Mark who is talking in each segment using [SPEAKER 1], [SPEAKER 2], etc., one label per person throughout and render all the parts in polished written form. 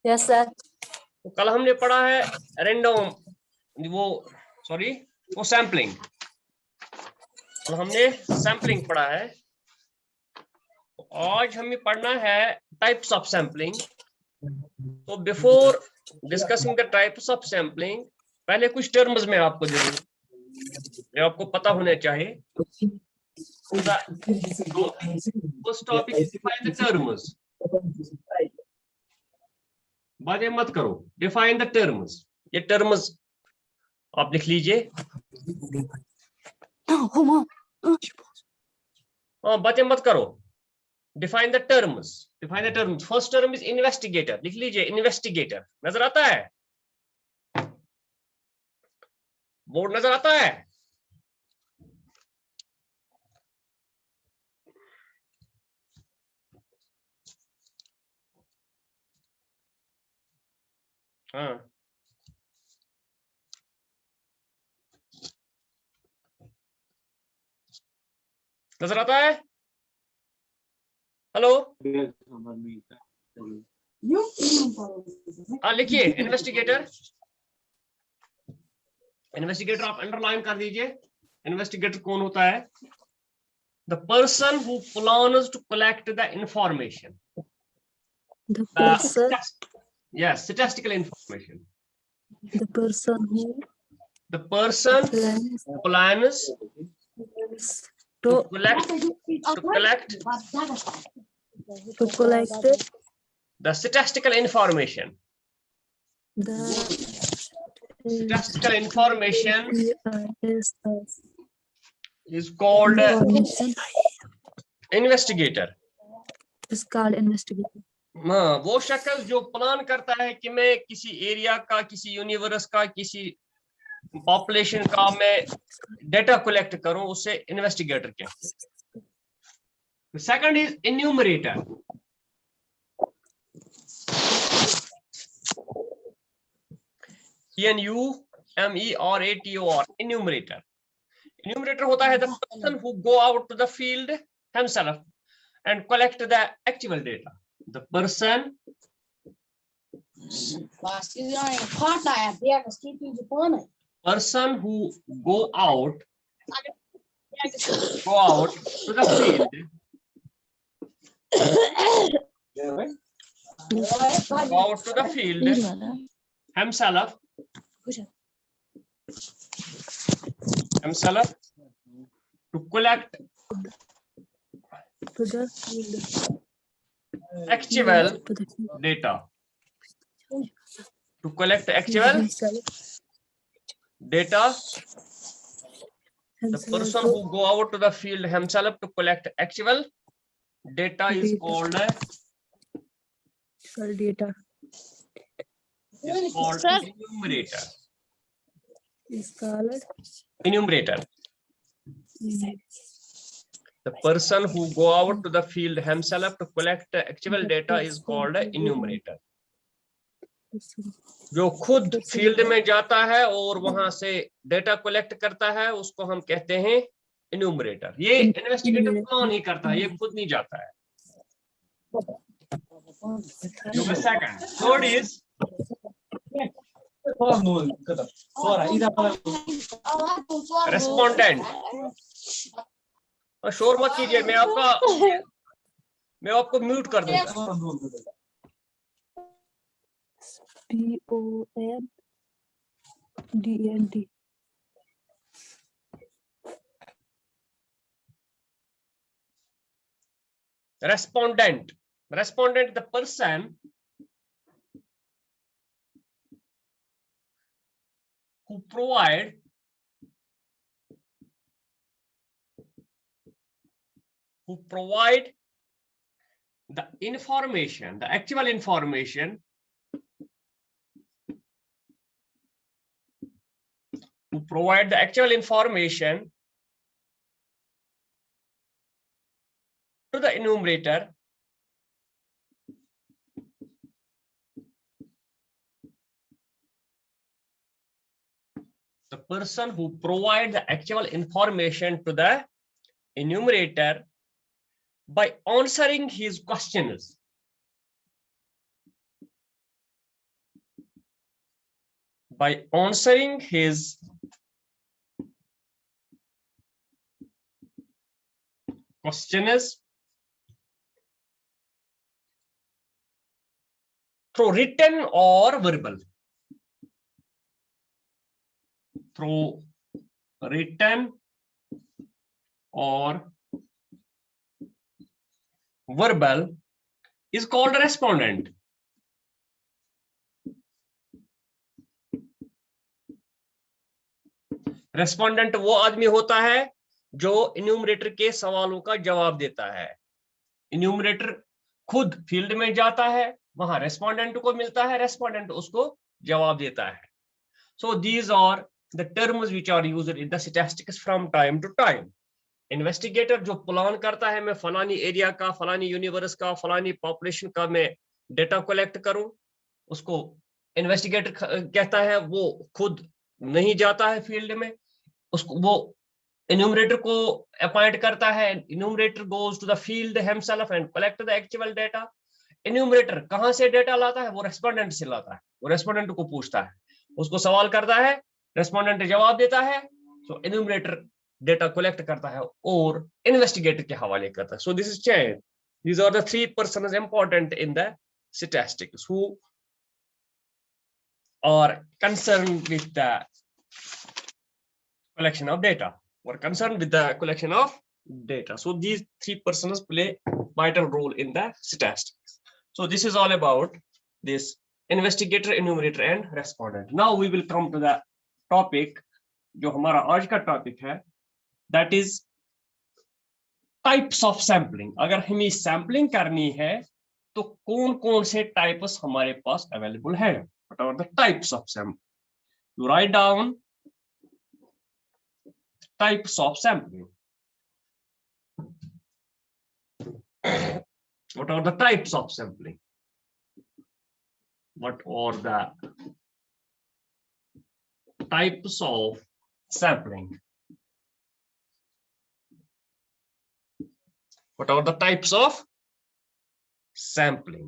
[SPEAKER 1] Yes sir.
[SPEAKER 2] तो कल हमने पढ़ा है रैंडम वो सैम्पलिंग। कल हमने सैम्पलिंग पढ़ा है। आज हमें पढ़ना है टाइप्स ऑफ सैम्पलिंग। तो before discussing the types of sampling, पहले कुछ टर्म्स में आपको दे दूं जो आपको पता होने चाहिए। First topic is define the terms. बातें मत करो, डिफाइन द टर्म्स। ये टर्म्स आप लिख लीजिए। हाँ, बातें मत करो। Define the terms. Define the terms. First term is investigator. लिख लीजिए इन्वेस्टिगेटर। नजर आता है? बोर्ड नजर आता है? हाँ, नजर आता है? हेलो, हाँ लिखिए इन्वेस्टिगेटर। इन्वेस्टिगेटर आप अंडरलाइन कर दीजिए। इन्वेस्टिगेटर कौन होता है? The person who plans to collect the information.
[SPEAKER 1] The person.
[SPEAKER 2] Yes, statistical information.
[SPEAKER 1] The person who
[SPEAKER 2] The person plans to collect the statistical information.
[SPEAKER 1] the
[SPEAKER 2] Statistical information is called investigator.
[SPEAKER 1] is called investigator.
[SPEAKER 2] हाँ, वो शख्स जो plan करता है कि मैं किसी area का, किसी यूनिवर्स का, किसी पॉपुलेशन का मैं डेटा कलेक्ट करूं, उससे इन्वेस्टिगेटर कहते हैं। Second is enumerator. ENUMERATOR, enumerator. Enumerator होता है the person who go out to the field himself and collect the actual data. The person who go out to the field himself to collect actual data. To collect actual data, the person who go out to the field himself to collect actual data is called
[SPEAKER 1] data.
[SPEAKER 2] enumerator.
[SPEAKER 1] Is called
[SPEAKER 2] Enumerator. The person who go out to the field himself to collect actual data is called enumerator. जो खुद field में जाता है और वहां से data collect करता है, उसको हम कहते हैं इन्यूमरेटर। ये इन्वेस्टिगेटर प्लान ही करता है, ये खुद नहीं जाता है। Second, third is respondent. शोर मत कीजिए, मैं आपको म्यूट कर दूंगा।
[SPEAKER 1] PONDENT.
[SPEAKER 2] Respondent. Respondent, the person who provide the information, the actual information to provide the actual information to the enumerator the person who provide the actual information to the enumerator by answering his questions. by answering his questions through written or verbal. Through written or verbal is called a respondent. Respondent वो आदमी होता है जो enumerator के सवालों का जवाब देता है। इन्यूमरेटर खुद फील्ड में जाता है, वहां रेस्पोंडेंट को मिलता है, रेस्पोंडेंट उसको जवाब देता है। So these are the terms which are used in the statistics from time to time. Investigator जो प्लान करता है, मैं फलानी एरिया का, फलानी यूनिवर्स का, फलानी पॉपुलेशन का मैं डेटा कलेक्ट करूं, उसको इन्वेस्टिगेटर कहता है। वो खुद नहीं जाता है फील्ड में, उसको वो इन्यूमरेटर को अपॉइंट करता है। Enumerator goes to the field himself and collect the actual data. Enumerator कहां से डेटा लाता है? वो रेस्पोंडेंट से लाता है। वो रेस्पोंडेंट को पूछता है, उसको सवाल करता है, रेस्पोंडेंट जवाब देता है। सो इन्यूमरेटर डेटा कलेक्ट करता है और इन्वेस्टिगेटर के हवाले करता है। So this is chain. These are the three persons important in the statistics who are concerned with the collection of data, or concerned with the collection of data. So these three persons play vital role in the statistics. So this is all about this investigator, enumerator and respondent. Now we will come to the topic जो हमारा आज का topic है, that is types of sampling. अगर हमें sampling करनी है तो कौन कौन से टाइप्स हमारे पास अवेलेबल है? What are the types of sampling? You write down types of sampling. What are the types of sampling? What are the types of sampling? What are the types of sampling?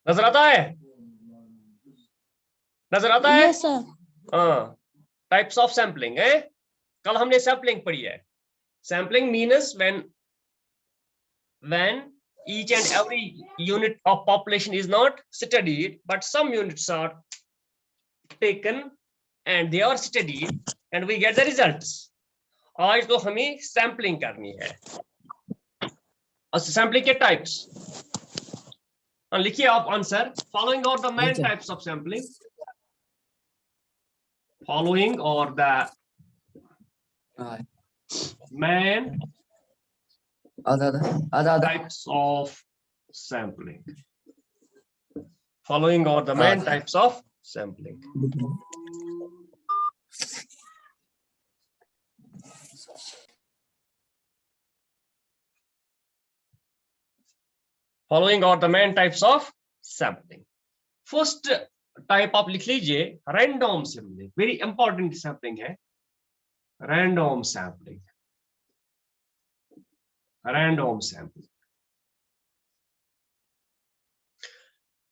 [SPEAKER 2] नजर आता है? नजर आता है?
[SPEAKER 3] Yes, sir.
[SPEAKER 2] हाँ, types of sampling है। कल हमने सैम्पलिंग पढ़ी है। Sampling means when each and every unit of population is not studied, but some units are taken and they are studied and we get the results. आज तो हमें sampling करनी है। सैम्पलिंग के टाइप्स लिखिए आप answer. Following are the main types of sampling. Following are the main types of sampling. Following are the main types of sampling. Following are the main types of sampling. First type आप लिख लीजिए, random sampling. Very important sampling है random sampling. Random sampling.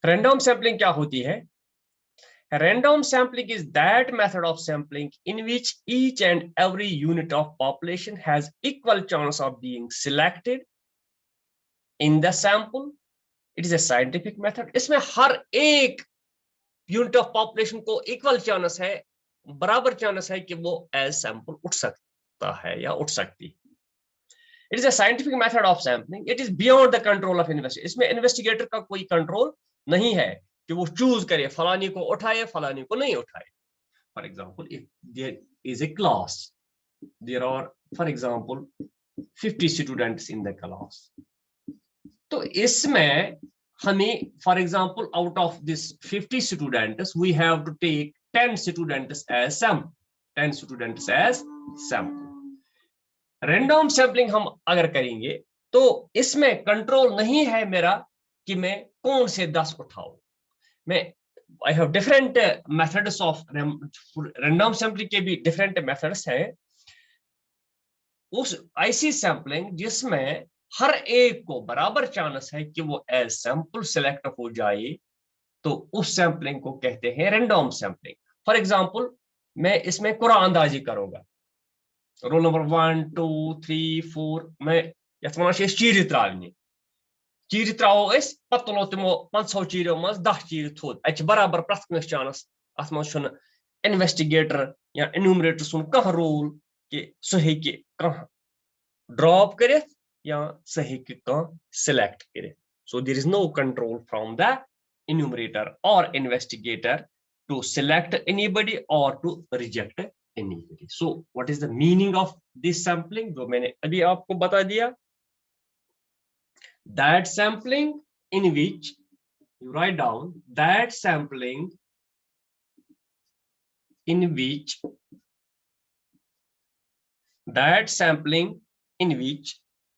[SPEAKER 2] Random sampling क्या होती है? Random sampling is that method of sampling in which each and every unit of population has equal chance of being selected in the sample. It is a scientific method. इसमें हर एक unit of population को equal chance है, बराबर chance है कि वो as sample उठ सकता है या उठ सकती है। It is a scientific method of sampling. It is beyond the control of investigator. इसमें इन्वेस्टिगेटर का कोई कंट्रोल नहीं है कि वो चूज करे फलानी को उठाए फलानी को नहीं उठाए। For example, if there is a class, there are, for example, 50 students in the class. तो इसमें हमें, for example, out of this 50 students, we have to take 10 students as sample. 10 students as sample. Random sampling हम अगर करेंगे तो इसमें control नहीं है मेरा कि मैं कौन से 10 उठाऊं। मैं I have different methods of random sampling के भी different methods हैं. उस ऐसी सैम्पलिंग जिसमें हर एक को बराबर चांस है कि वो एज सैंपल सिलेक्ट हो जाए, तो उस सैम्पलिंग को कहते हैं रैंडम सैम्पलिंग. फॉर एग्जांपल मैं इसमें कुरान अंदाजी करूंगा, रोल नंबर 1 2 3 4 मैं यथ वन चीर त्रावनी, चीर त्रावो पत् तुलो तमो 500 चीरों मज 10 चीर थोद अच बराबर प्रथ कस चांस अत मज इन्वेस्टिगेटर या एन्यूमरेटर सुन कह रोल कि सह हेकि कह ड्रॉप करित या सह हेकि कह सिलेक्ट करित. So there is no control from the enumerator or investigator to select anybody or to reject anybody. So what is the meaning of this sampling? जो मैंने अभी आपको बता दिया. That sampling in which you write down that sampling in which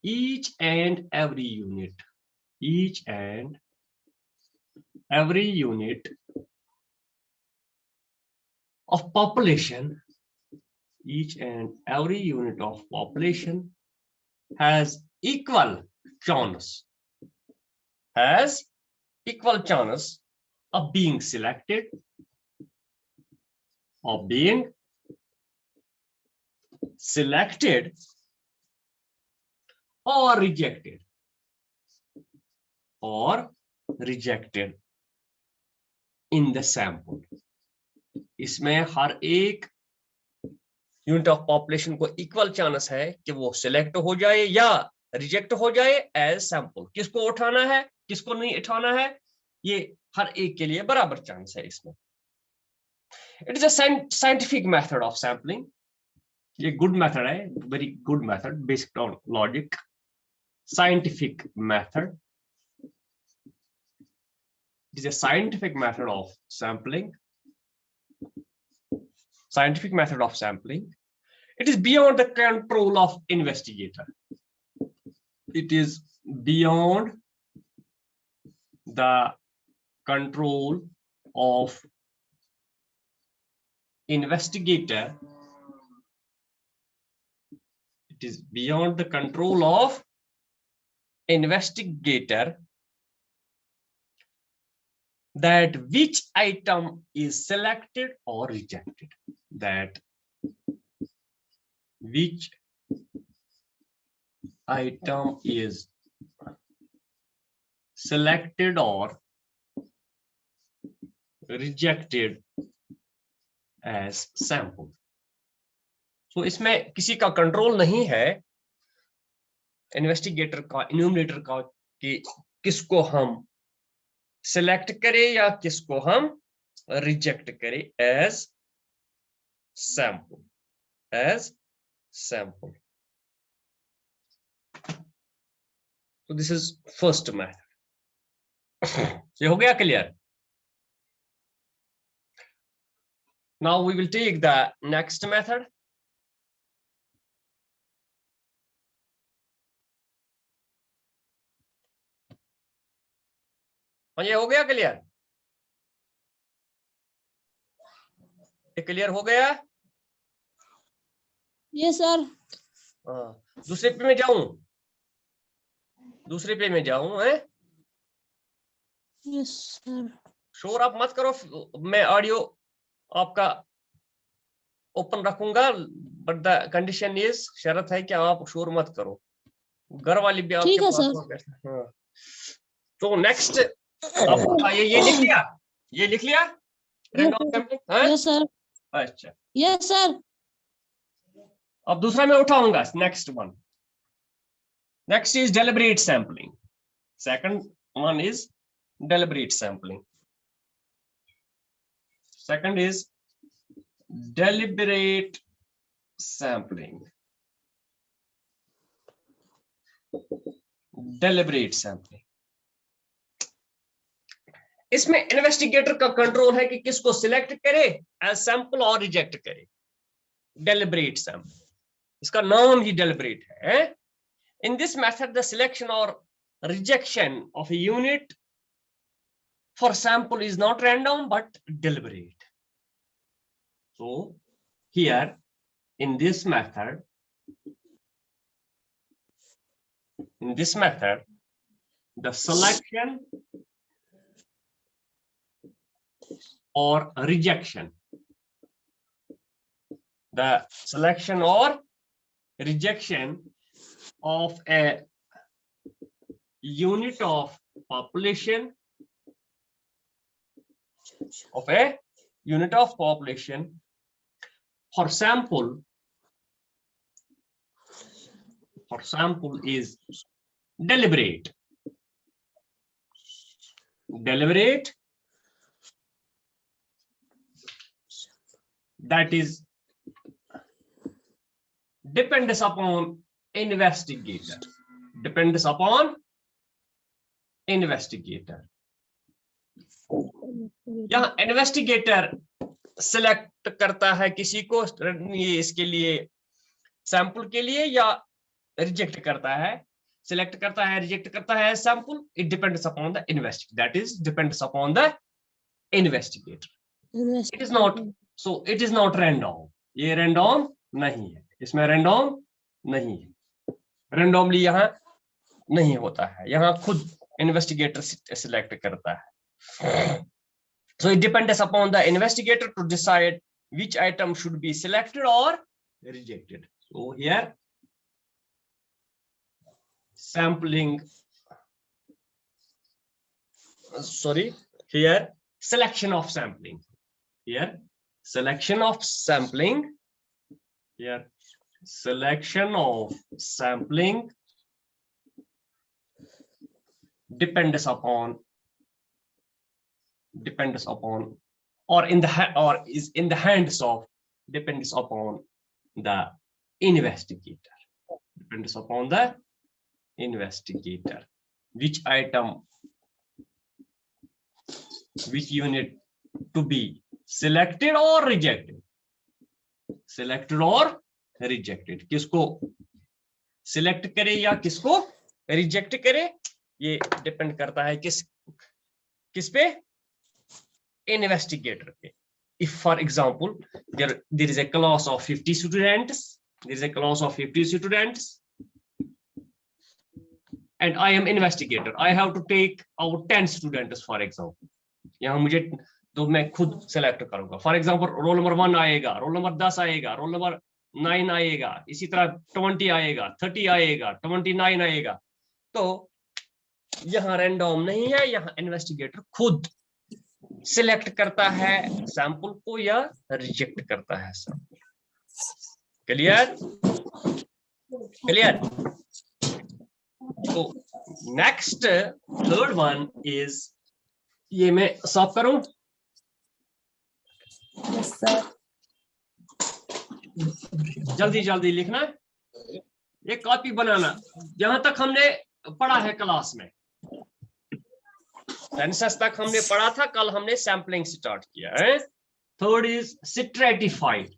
[SPEAKER 2] each and every unit of population has equal chance of being selected, or rejected in the sample. इसमें हर एक unit of population को equal chance है कि वो select हो जाए या reject हो जाए एज सैंपल. किसको उठाना है किसको नहीं उठाना है, ये हर एक के लिए बराबर चांस है इसमें. It is a scientific method of sampling. ये गुड मेथड है, very good method based on logic. Scientific method, it is a scientific method of sampling. It is beyond the control of investigator. It is beyond the control of investigator. It is beyond the control of investigator that which item is selected or rejected. That which item is selected or rejected as sample. So इसमें किसी का control नहीं है, investigator का, enumerator का, कि किसको हम सिलेक्ट करें या किसको हम रिजेक्ट करें as sample. So this is first method. ये हो गया clear? Now we will take the next method. ये हो गया क्लियर? ये क्लियर हो गया?
[SPEAKER 3] Yes sir.
[SPEAKER 2] दूसरे पे में जाऊं है?
[SPEAKER 3] Yes sir.
[SPEAKER 2] शोर आप मत करो, मैं ऑडियो आपका ओपन रखूंगा, बट द कंडीशन इज, शर्त है कि आप शोर मत करो. घर वाली भी आपके पास हो. तो नेक्स्ट ये लिख लिया रैंडम सैंपलिंग.
[SPEAKER 3] Yes sir.
[SPEAKER 2] अच्छा,
[SPEAKER 3] यस सर.
[SPEAKER 2] अब दूसरा मैं उठाऊंगा. Next is deliberate sampling. Second one is deliberate sampling. Second is deliberate sampling. इसमें इन्वेस्टिगेटर का कंट्रोल है कि किसको सिलेक्ट करे एज सैंपल और रिजेक्ट करे. डेलिब्रेट सैंपल, इसका नाम ही डेलिब्रेट है. इन दिस मेथड द सिलेक्शन और rejection of a unit for sample is not random but deliberate. So here in this method, the selection or rejection, the selection or rejection of a unit of population, for sample is deliberate. That is depends upon investigator. यहाँ investigator select करता है किसी को ये इसके लिए sample के लिए, या रिजेक्ट करता है, सिलेक्ट करता है, रिजेक्ट करता है sample. It depends upon the investigator. That is depends upon the investigator. It is not, so it is not random. ये रैंडम नहीं है, इसमें रैंडम नहीं है. रैंडमली यहाँ नहीं होता है, यहाँ खुद इन्वेस्टिगेटर सिलेक्ट करता है. So it depends upon the investigator to decide which item should be selected or rejected. So here selection of sampling. Selection of sampling depends upon or is in the hands of, depends upon the investigator. Which item, which unit to be selected or rejected. किसको select करे या किसको reject करे, ये depend करता है किस पे, investigator पे. If for example there is a class of 50 students, and I am investigator, I have to take out 10 students for example. यहाँ मुझे तो मैं खुद select करूंगा. For example roll number 1 आएगा, roll number 10 आएगा, roll number 9 आएगा, इसी तरह 20 आएगा, 30 आएगा, 29 आएगा. तो यहाँ रैंडम नहीं है, यहाँ इन्वेस्टिगेटर खुद सिलेक्ट करता है सैंपल को या रिजेक्ट करता है सैंपल. क्लियर? तो नेक्स्ट थर्ड वन इज, ये मैं साफ करूं?
[SPEAKER 1] Yes, sir.
[SPEAKER 2] जल्दी लिखना, ये कॉपी बनाना. जहां तक हमने पढ़ा है क्लास में, सेंसस तक हमने पढ़ा था, कल हमने सैंपलिंग स्टार्ट किया है. Third is stratified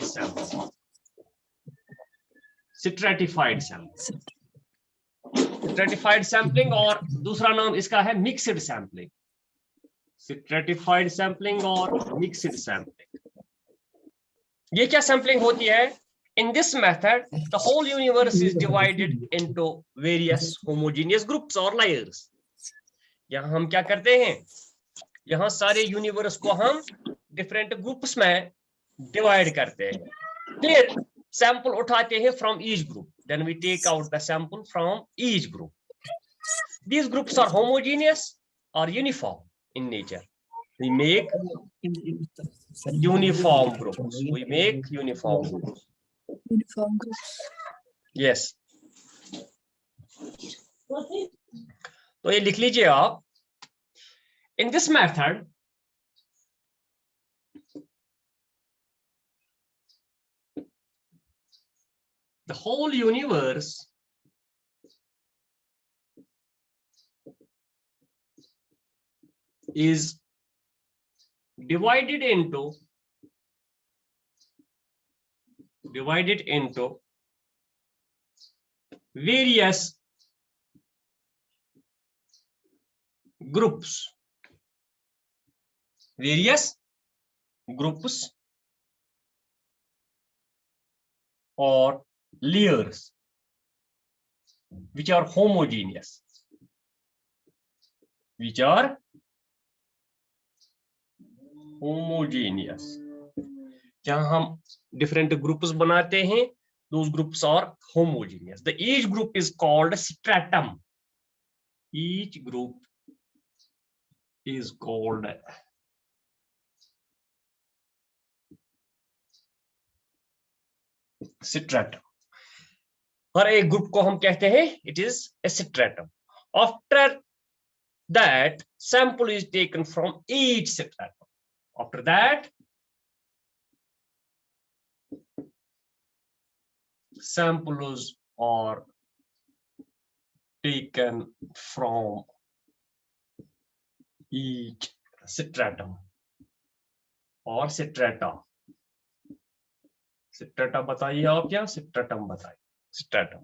[SPEAKER 2] sample. Stratified sampling और दूसरा नाम इसका है मिक्स्ड सैंपलिंग. स्ट्रेटिफाइड सैंपलिंग और मिक्स्ड सैंपलिंग. ये क्या सैंपलिंग होती है? In this method, the whole universe is divided into various homogeneous groups or layers. यहाँ हम क्या करते हैं, यहाँ सारे यूनिवर्स को हम डिफरेंट ग्रुप्स में डिवाइड करते हैं. फिर सैंपल उठाते हैं from each group. Then we take out the sample from each group. These groups are homogeneous or uniform in nature. We make uniform groups.
[SPEAKER 1] Uniform groups.
[SPEAKER 2] Yes. तो ये लिख लीजिए आप. In this method, the whole universe is divided into various groups, various groups or layers which are homogeneous, which are homogeneous. जहां हम different groups बनाते हैं, those groups are homogeneous. The each group is called stratum. Each group is called stratum. हर एक group को हम कहते हैं it is a stratum. After that, sample is taken from each stratum. After that, samples are taken from each stratum or strata. Strata बताइए आप, क्या stratum बताइए. Stratum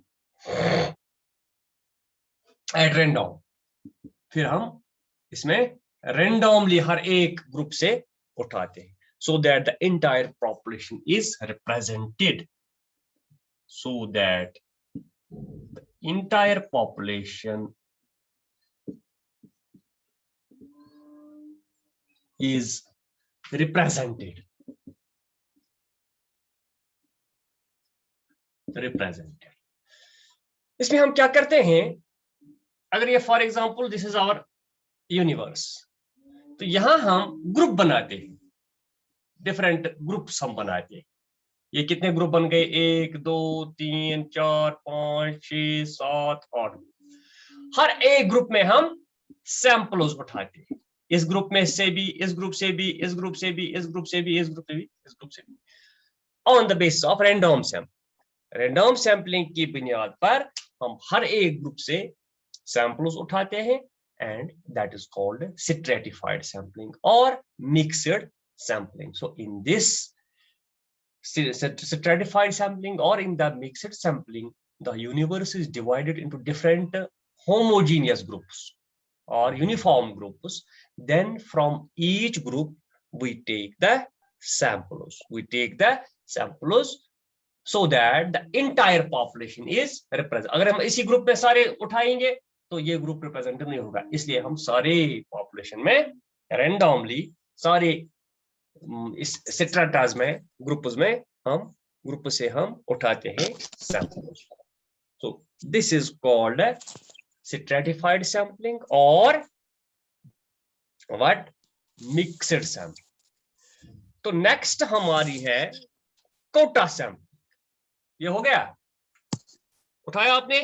[SPEAKER 2] at random. फिर हम इसमें randomly हर एक ग्रुप से उठाते हैं, so that the entire population is represented. So that the entire population is represented. इसमें हम क्या करते हैं, अगर ये for example this is our universe, तो यहां हम ग्रुप बनाते हैं, डिफरेंट ग्रुप्स हम बनाते हैं. ये कितने ग्रुप बन गए, 1 2 3 4 5 6 7 8. हर एक ग्रुप में हम सैंपल्स उठाते हैं, इस ग्रुप में से भी, इस ग्रुप से भी, इस ग्रुप से भी, इस ग्रुप से भी, इस ग्रुप से भी, इस ग्रुप से भी, on the basis of random sample. Random sampling की बुनियाद पर हम हर एक ग्रुप से सैंपल्स उठाते हैं, and that is called stratified sampling or mixed sampling. So in this stratified sampling or in the mixed sampling, the universe is divided into different homogeneous groups or uniform groups. Then from each group we take the samples. So that the entire population is represented. अगर हम इसी group में सारे उठाएंगे तो ये group represent नहीं होगा, इसलिए हम सारे पॉपुलेशन में रैंडमली सारे इस स्ट्रेटास में, ग्रुप्स में हम ग्रुप से हम उठाते हैं samples. So this is called stratified sampling और व्हाट, मिक्स्ड सैंपलिंग. तो नेक्स्ट हमारी है कोटा सैंपलिंग. ये हो गया, उठाया आपने?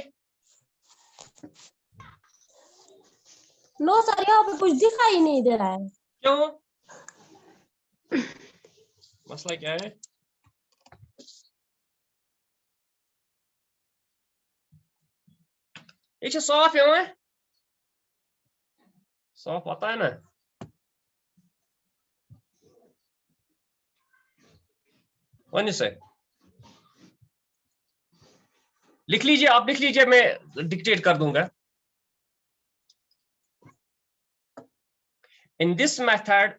[SPEAKER 3] नो सर, यहाँ पे कुछ दिखाई नहीं दे रहा है.
[SPEAKER 2] क्यों, मसला क्या है? ये साफ है, साफ आता है ना? वन से लिख लीजिए, आप लिख लीजिए, मैं डिक्टेट कर दूंगा. In this method,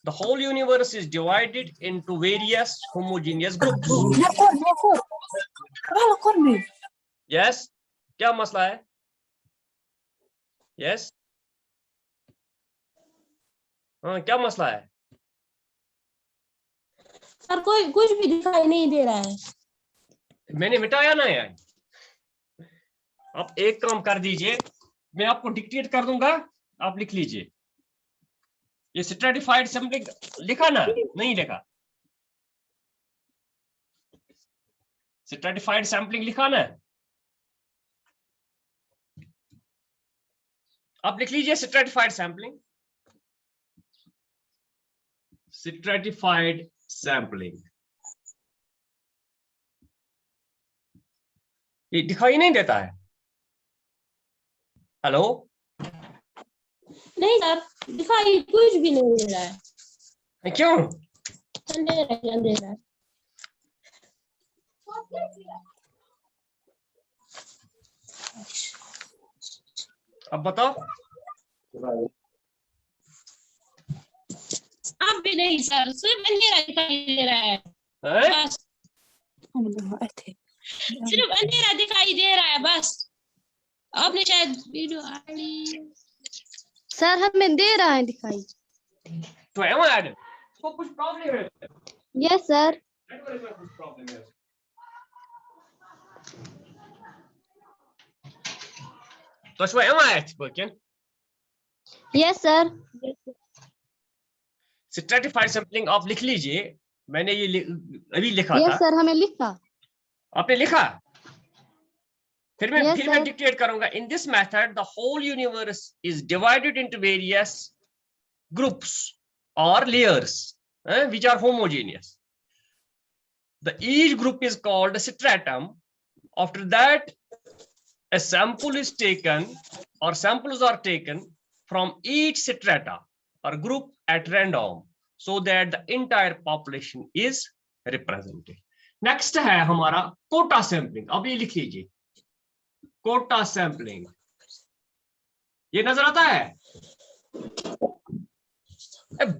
[SPEAKER 2] the whole universe is divided into various homogeneous groups. Yes, क्या मसला है? Yes, हाँ, क्या मसला है?
[SPEAKER 3] सर कोई कुछ भी दिखाई नहीं दे रहा है.
[SPEAKER 2] मैंने मिटाया ना यार. आप एक काम कर दीजिए, मैं आपको डिक्टेट कर दूंगा, आप लिख लीजिए. ये स्ट्रेटिफाइड सैंपलिंग लिखा ना? नहीं लिखा? स्ट्रेटिफाइड सैंपलिंग लिखा ना? आप लिख लीजिए स्ट्रेटिफाइड सैंपलिंग. स्ट्रेटिफाइड सैंपलिंग ये दिखाई नहीं देता है. हेलो,
[SPEAKER 3] नहीं सर, दिखाई कुछ भी नहीं दे रहा है.
[SPEAKER 2] क्यों?
[SPEAKER 3] अंधेरा है.
[SPEAKER 2] अब बताओ.
[SPEAKER 3] अब भी नहीं सर, सिर्फ अंधेरा दिखाई दे रहा है
[SPEAKER 2] हैं?
[SPEAKER 3] बस,
[SPEAKER 1] आए थे
[SPEAKER 3] सिर्फ अंधेरा दिखाई दे रहा है बस। आपने शायद वीडियो आईडी
[SPEAKER 4] सर हमें दे रहा है दिखाई।
[SPEAKER 2] तो है वो ऐड, उसको कुछ प्रॉब्लम है,
[SPEAKER 4] यस सर।
[SPEAKER 2] नेटवर्क में कुछ प्रॉब्लम है। तो शو है वो ऐड बकन
[SPEAKER 4] यस सर।
[SPEAKER 2] स्ट्रैटिफाइड सैंपलिंग आप लिख लीजिए, मैंने ये अभी लिखा
[SPEAKER 4] यस
[SPEAKER 2] था,
[SPEAKER 4] सर हमें लिखा।
[SPEAKER 2] आपने लिखा, फिर मैं
[SPEAKER 4] Yes, sir.
[SPEAKER 2] डिक्टेट करूंगा। In this method the whole universe is divided into various groups और layers which are homogeneous. Each group is called a stratum. After that, a sample is taken or samples are taken from each strata or group at random so that the entire population is represented. Next है हमारा Kota sampling. अब ये लिख लीजिए, Kota sampling, ये नजर आता है?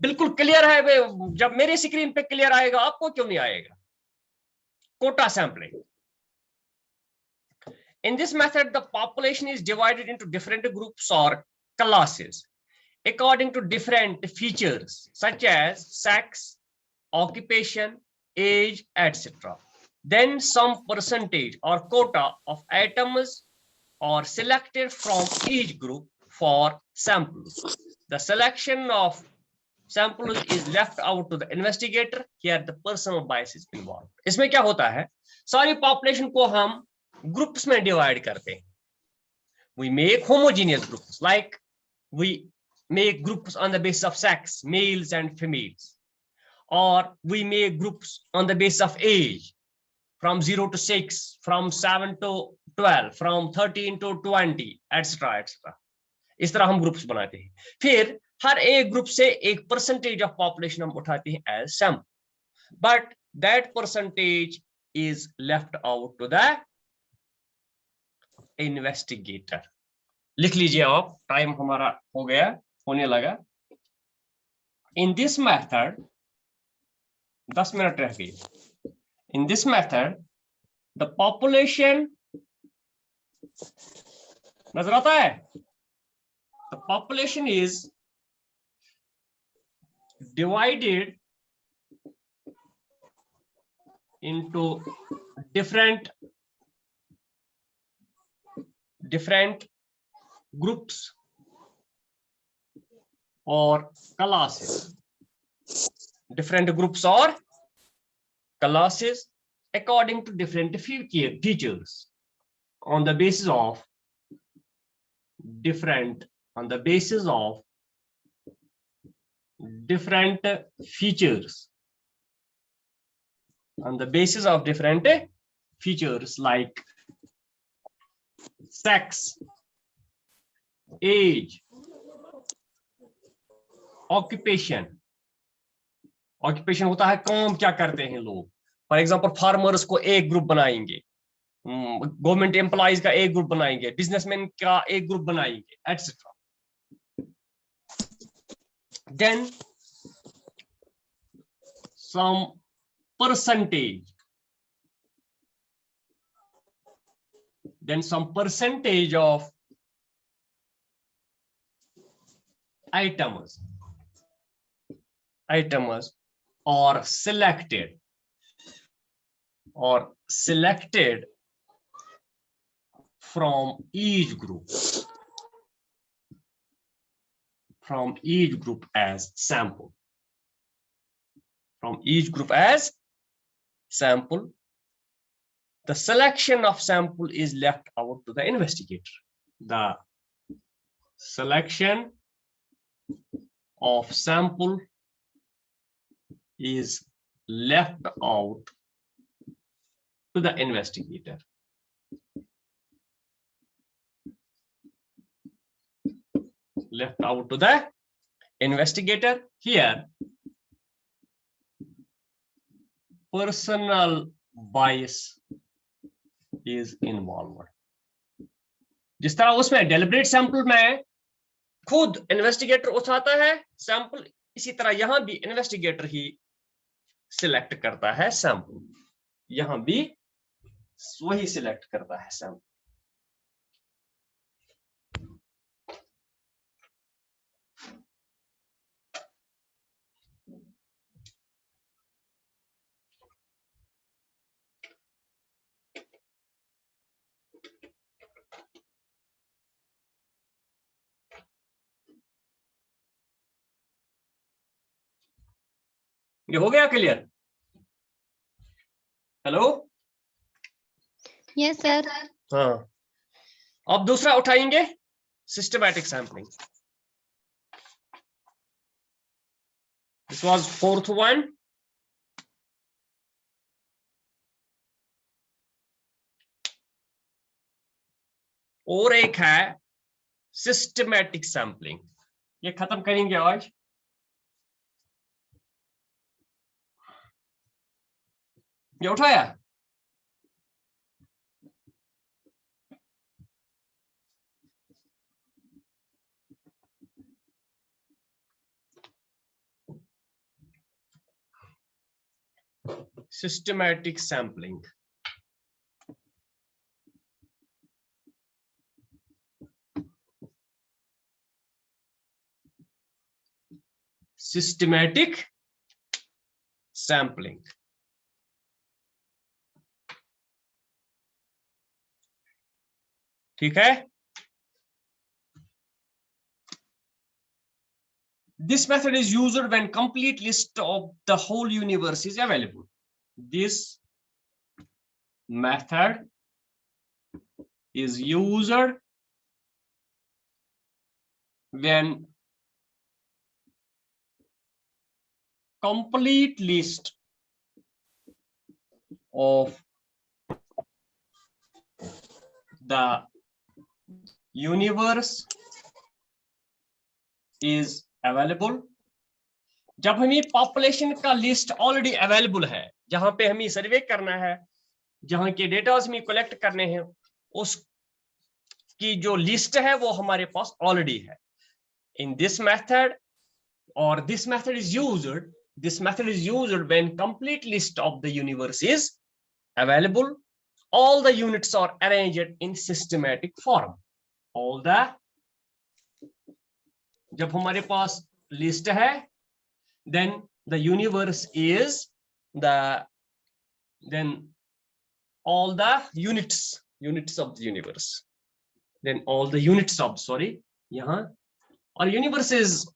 [SPEAKER 2] बिल्कुल क्लियर है। जब मेरी स्क्रीन पे क्लियर आएगा, आपको क्यों नहीं आएगा? Quota sampling. In this method, the population is divided into different groups or classes according to different features such as sex, occupation, age, etc. Then some percentage or quota of items are selected from each group for samples. The selection of samples is left out to the investigator. Here the personal bias is involved. इसमें क्या होता है, सारी population को हम groups में divide करते हैं. We make homogeneous groups, like we make groups on the basis of sex, males and females, or we make groups on the basis of age, from 0 to 6, from 7 to 12, from 13 to 20, etc. etc. इस तरह हम groups बनाते हैं। फिर हर एक group से एक percentage of population हम उठाते हैं as sample, but that percentage is left out to the investigator. लिख लीजिए आप, टाइम हमारा हो गया, होने लगा। इन दिस मेथड 10 मिनट रह गए। इन दिस मेथड द पॉपुलेशन नजर आता है, the population is divided into different groups or classes, different groups or classes according to different features on the basis of different features, on the basis of different features like sex, age, occupation होता है काम क्या करते हैं लोग। For example farmers को एक group बनाएंगे, गवर्नमेंट एम्प्लॉइज का एक ग्रुप बनाएंगे, बिजनेसमैन का एक ग्रुप बनाएंगे, etcetera. Then some percentage of items are selected from each group as sample. The selection of sample is left out to the investigator. The selection of sample is left out to the investigator. Here personal bias is involved. जिस तरह उसमें deliberate sample में खुद investigator उठाता है sample, इसी तरह यहां भी इन्वेस्टिगेटर ही सिलेक्ट करता है सैंपल, यहां भी वही सिलेक्ट करता है सैंपल। ये हो गया क्लियर? हेलो?
[SPEAKER 4] Yes sir.
[SPEAKER 2] हाँ, अब दूसरा उठाएंगे, systematic sampling. This was fourth one. और एक है सिस्टमैटिक सैंपलिंग, ये खत्म करेंगे आज। ये उठाया? Systematic sampling, systematic sampling. ठीक है? This method is used when complete list of the whole universe is available. This method is used when complete list of the universe is available। जब हमें पॉपुलेशन का लिस्ट ऑलरेडी अवेलेबल है, जहां पे हमें सर्वे करना है, जहां के डेटा हमें कलेक्ट करने हैं, उसकी जो लिस्ट है वो हमारे पास ऑलरेडी है। इन दिस मेथड, और this method is used when complete list of the universe is available, all the units are arranged in systematic form। जब हमारे पास लिस्ट है, then the universe is then all the units of the universe, then all the units of, यहाँ, और universe is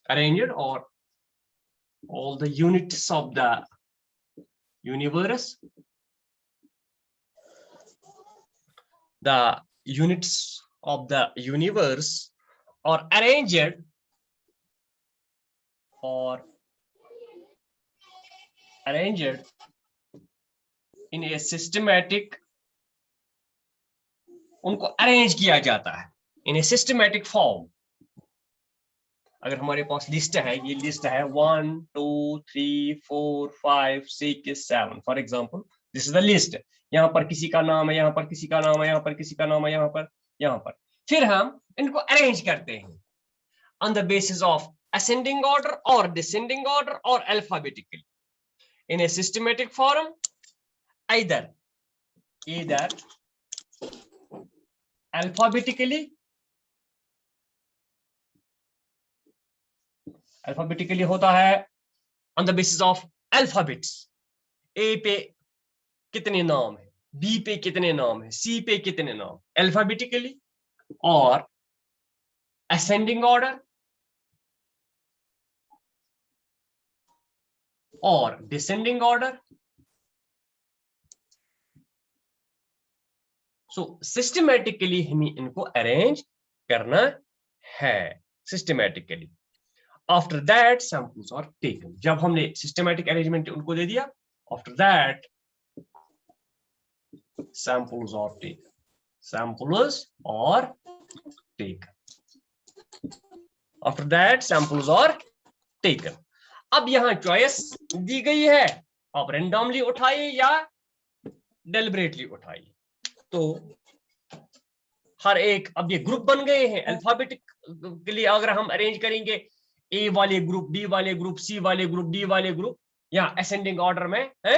[SPEAKER 2] arranged, or all the units of the universe, the units of the universe are arranged in a systematic, उनको arrange किया जाता है in a systematic form। अगर हमारे पास list है, ये लिस्ट है 1 2 3 4 5 6 7, for example this is the list. यहाँ पर किसी का नाम है, यहाँ पर किसी का नाम है, यहाँ पर किसी का नाम है, यहाँ पर। फिर हम इनको अरेंज करते हैं on the basis of ascending order or descending order or alphabetically in a systematic form, either alphabetically होता है on the basis of alphabets। A पे कितने नाम है, B पे कितने नाम है, C पे कितने नाम, alphabetically, और ascending order और descending order। So systematically हमें इनको अरेंज करना है, systematically। After that samples are taken। जब हमने systematic arrangement उनको दे दिया, after that samples are taken। After that samples are taken। अब यहाँ चॉइस दी गई है, आप रेंडमली उठाइए या डेलिबरेटली उठाइए। तो हर एक, अब ये ग्रुप बन गए हैं अल्फाबेटिक के लिए। अगर हम अरेंज करेंगे ए वाले ग्रुप, बी वाले ग्रुप, सी वाले ग्रुप, डी वाले ग्रुप, या असेंडिंग ऑर्डर में है,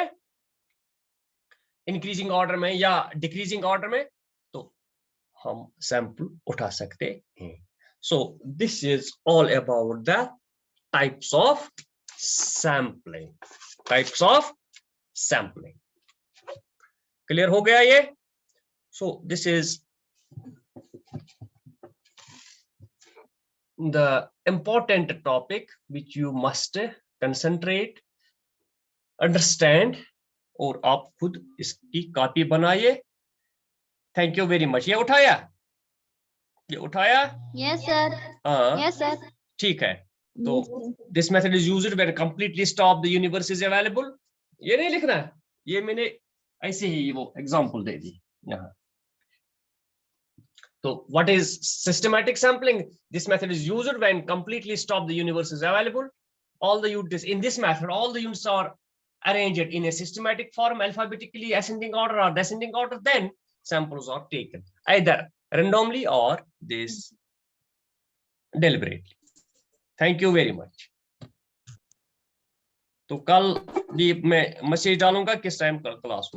[SPEAKER 2] इंक्रीजिंग ऑर्डर में या डिक्रीजिंग ऑर्डर में, तो हम सैंपल उठा सकते हैं। So this is all about the types of sampling, types of sampling. Clear हो गया ये? So this is the important topic which you must concentrate, understand, और आप खुद इसकी कॉपी बनाइए। Thank you very much. ये उठाया?
[SPEAKER 4] Yes, sir.
[SPEAKER 2] हाँ
[SPEAKER 4] Yes, sir.
[SPEAKER 2] ठीक है। तो this method is used when completely stop the universe is available. ये नहीं लिखना है, ये मैंने ऐसे ही वो एग्जांपल दे दी यहाँ। So what is systematic sampling? This method is used when completely stopped the universe is available. All the units in this method, all the units are arranged in a systematic form, alphabetically, ascending order or descending order. Then samples are taken either randomly or this deliberately. Thank you very much. तो कल भी मैं message डालूंगा किस time class